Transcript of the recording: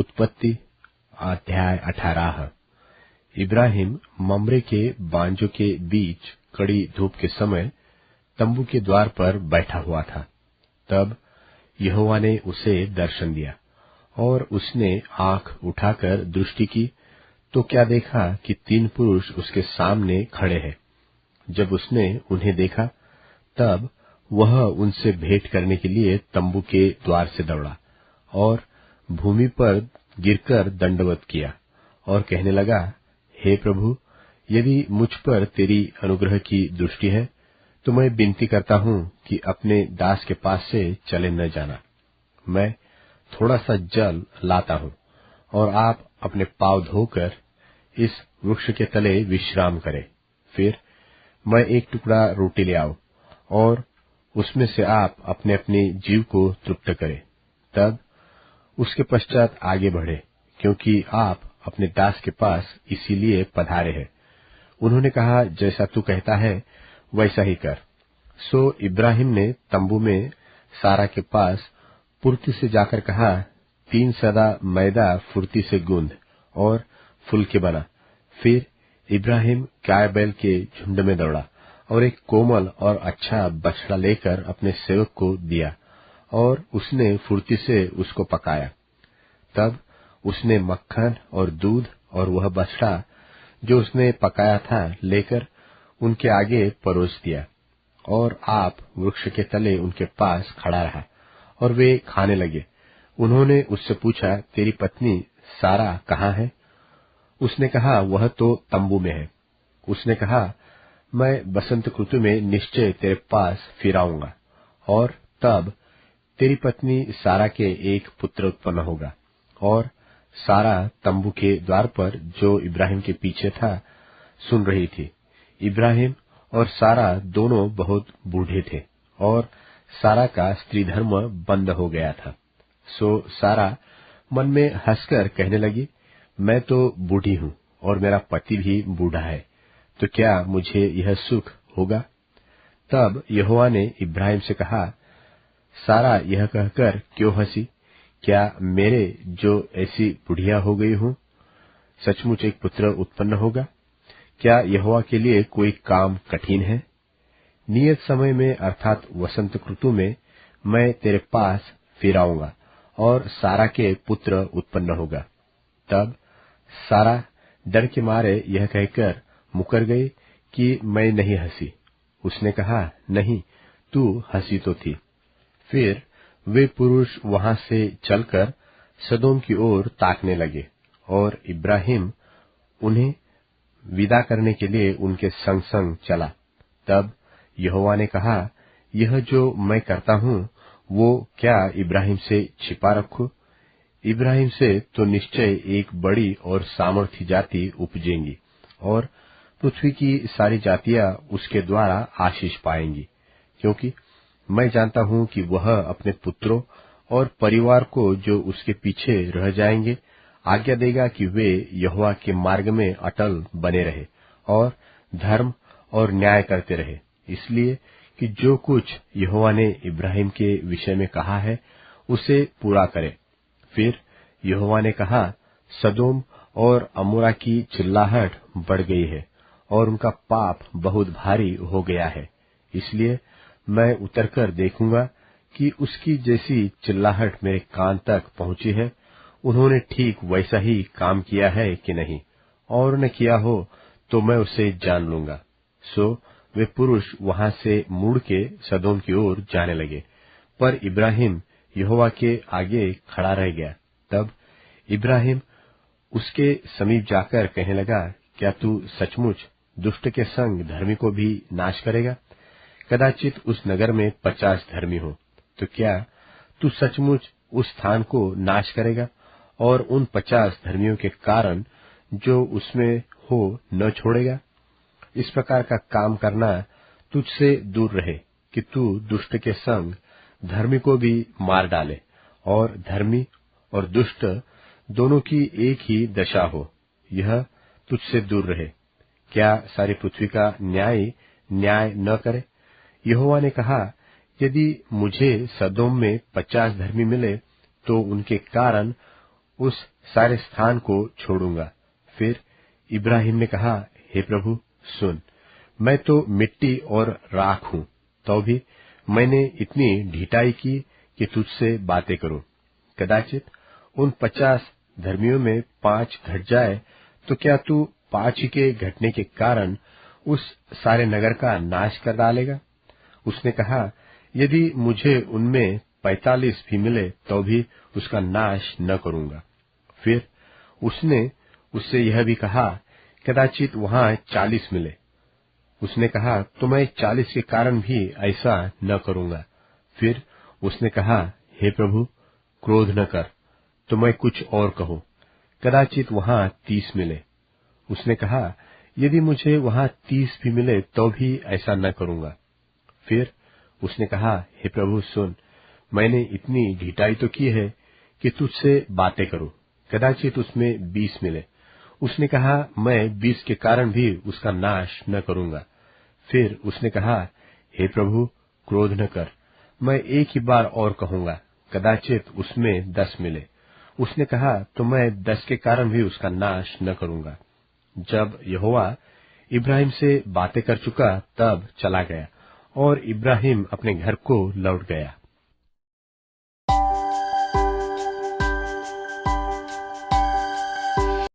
उत्पत्ति अध्याय 18। इब्राहिम ममरे के बांजों के बीच कड़ी धूप के समय तंबू के द्वार पर बैठा हुआ था। तब यहोवा ने उसे दर्शन दिया और उसने आंख उठाकर दृष्टि की तो क्या देखा कि 3 पुरुष उसके सामने खड़े हैं। जब उसने उन्हें देखा तब वह उनसे भेंट करने के लिए तंबू के द्वार से दौड़ा और भूमि पर गिरकर दंडवत किया और कहने लगा, हे प्रभु, यदि मुझ पर तेरी अनुग्रह की दृष्टि है तो मैं विनती करता हूँ कि अपने दास के पास से चले न जाना। मैं थोड़ा सा जल लाता हूँ और आप अपने पांव धोकर इस वृक्ष के तले विश्राम करें। फिर मैं एक टुकड़ा रोटी ले आऊं और उसमें से आप अपने अपने जीव को तृप्त करें। तब उसके पश्चात आगे बढ़े, क्योंकि आप अपने दास के पास इसीलिए पधारे हैं। उन्होंने कहा, जैसा तू कहता है वैसा ही कर। सो इब्राहिम ने तंबू में सारा के पास फुर्ती से जाकर कहा, 3 सदा मैदा फुर्ती से गूंद और फुल के बना। फिर इब्राहिम गाय बैल के झुंड में दौड़ा और एक कोमल और अच्छा बछड़ा लेकर अपने सेवक को दिया और उसने फुर्ती से उसको पकाया। तब उसने मक्खन और दूध और वह बछड़ा जो उसने पकाया था लेकर उनके आगे परोस दिया और आप वृक्ष के तले उनके पास खड़ा रहा और वे खाने लगे। उन्होंने उससे पूछा, तेरी पत्नी सारा कहाँ है? उसने कहा, वह तो तंबू में है। उसने कहा, मैं बसंत ऋतु में निश्चय तेरे पास फिर आऊंगा और तब तेरी पत्नी सारा के एक पुत्र उत्पन्न होगा। और सारा तंबू के द्वार पर जो इब्राहिम के पीछे था सुन रही थी। इब्राहिम और सारा दोनों बहुत बूढ़े थे और सारा का स्त्री धर्म बंद हो गया था। सो सारा मन में हंसकर कहने लगी, मैं तो बूढ़ी हूँ और मेरा पति भी बूढ़ा है, तो क्या मुझे यह सुख होगा? तब यहोवा ने इब्राहिम से कहा, सारा यह कहकर क्यों हंसी? क्या मेरे जो ऐसी बुढ़िया हो गई हूँ सचमुच एक पुत्र उत्पन्न होगा? क्या यहोवा के लिए कोई काम कठिन है? नियत समय में अर्थात वसंत ऋतु में मैं तेरे पास फिर आऊंगा और सारा के पुत्र उत्पन्न होगा। तब सारा डर के मारे यह कहकर मुकर गई कि मैं नहीं हंसी। उसने कहा, नहीं, तू हंसी तो थी। फिर वे पुरुष वहां से चलकर सदोम की ओर ताकने लगे और इब्राहिम उन्हें विदा करने के लिए उनके संग संग चला। तब यहोवा ने कहा, यह जो मैं करता हूँ वो क्या इब्राहिम से छिपा रखूं? इब्राहिम से तो निश्चय एक बड़ी और सामर्थी जाति उपजेंगी और पृथ्वी की सारी जातियां उसके द्वारा आशीष पाएंगी, क्योंकि मैं जानता हूं कि वह अपने पुत्रों और परिवार को जो उसके पीछे रह जाएंगे आज्ञा देगा कि वे यहोवा के मार्ग में अटल बने रहे और धर्म और न्याय करते रहे, इसलिए कि जो कुछ यहोवा ने इब्राहिम के विषय में कहा है उसे पूरा करे। फिर यहोवा ने कहा, सदोम और अमोरा की चिल्लाहट बढ़ गई है और उनका पाप बहुत भारी हो गया है, इसलिए मैं उतरकर देखूंगा कि उसकी जैसी चिल्लाहट मेरे कान तक पहुंची है, उन्होंने ठीक वैसा ही काम किया है कि नहीं, और न किया हो तो मैं उसे जान लूंगा। सो वे पुरुष वहां से मुड़ के सदोम की ओर जाने लगे, पर इब्राहिम यहोवा के आगे खड़ा रह गया। तब इब्राहिम उसके समीप जाकर कहने लगा, क्या तू सचमुच दुष्ट के संग धर्मी को भी नाश करेगा? कदाचित उस नगर में 50 धर्मी हो, तो क्या तू सचमुच उस स्थान को नाश करेगा और उन 50 धर्मियों के कारण जो उसमें हो न छोड़ेगा? इस प्रकार का काम करना तुझसे दूर रहे कि तू दुष्ट के संग धर्मी को भी मार डाले और धर्मी और दुष्ट दोनों की एक ही दशा हो, यह तुझसे दूर रहे। क्या सारी पृथ्वी का न्याय न करे? यहोवा ने कहा, यदि मुझे सदोम में 50 धर्मी मिले तो उनके कारण उस सारे स्थान को छोड़ूंगा। फिर इब्राहिम ने कहा, हे प्रभु सुन, मैं तो मिट्टी और राख हूं, तो भी मैंने इतनी ढिठाई की कि तुझसे बातें करूं। कदाचित उन 50 धर्मियों में 5 घट जाए, तो क्या तू 5 के घटने के कारण उस सारे नगर का नाश कर डालेगा? उसने कहा, यदि मुझे उनमें 45 भी मिले तो भी उसका नाश न करूंगा। फिर उसने उससे यह भी कहा, कदाचित वहां 40 मिले। उसने कहा, तो मैं 40 के कारण भी ऐसा न करूंगा। फिर उसने कहा, हे प्रभु क्रोध न कर, तो मैं कुछ और कहूं, कदाचित वहां 30 मिले। उसने कहा, यदि मुझे वहां 30 भी मिले तो भी ऐसा न करूंगा। फिर उसने कहा, हे प्रभु सुन, मैंने इतनी ढिठाई तो की है कि तुझसे बातें करूं, कदाचित उसमें 20 मिले। उसने कहा, मैं 20 के कारण भी उसका नाश न करूंगा। फिर उसने कहा, हे प्रभु क्रोध न कर, मैं एक ही बार और कहूंगा, कदाचित उसमें 10 मिले। उसने कहा, तो मैं 10 के कारण भी उसका नाश न करूंगा। जब यहोवा इब्राहिम से बातें कर चुका, तब चला गया और इब्राहिम अपने घर को लौट गया।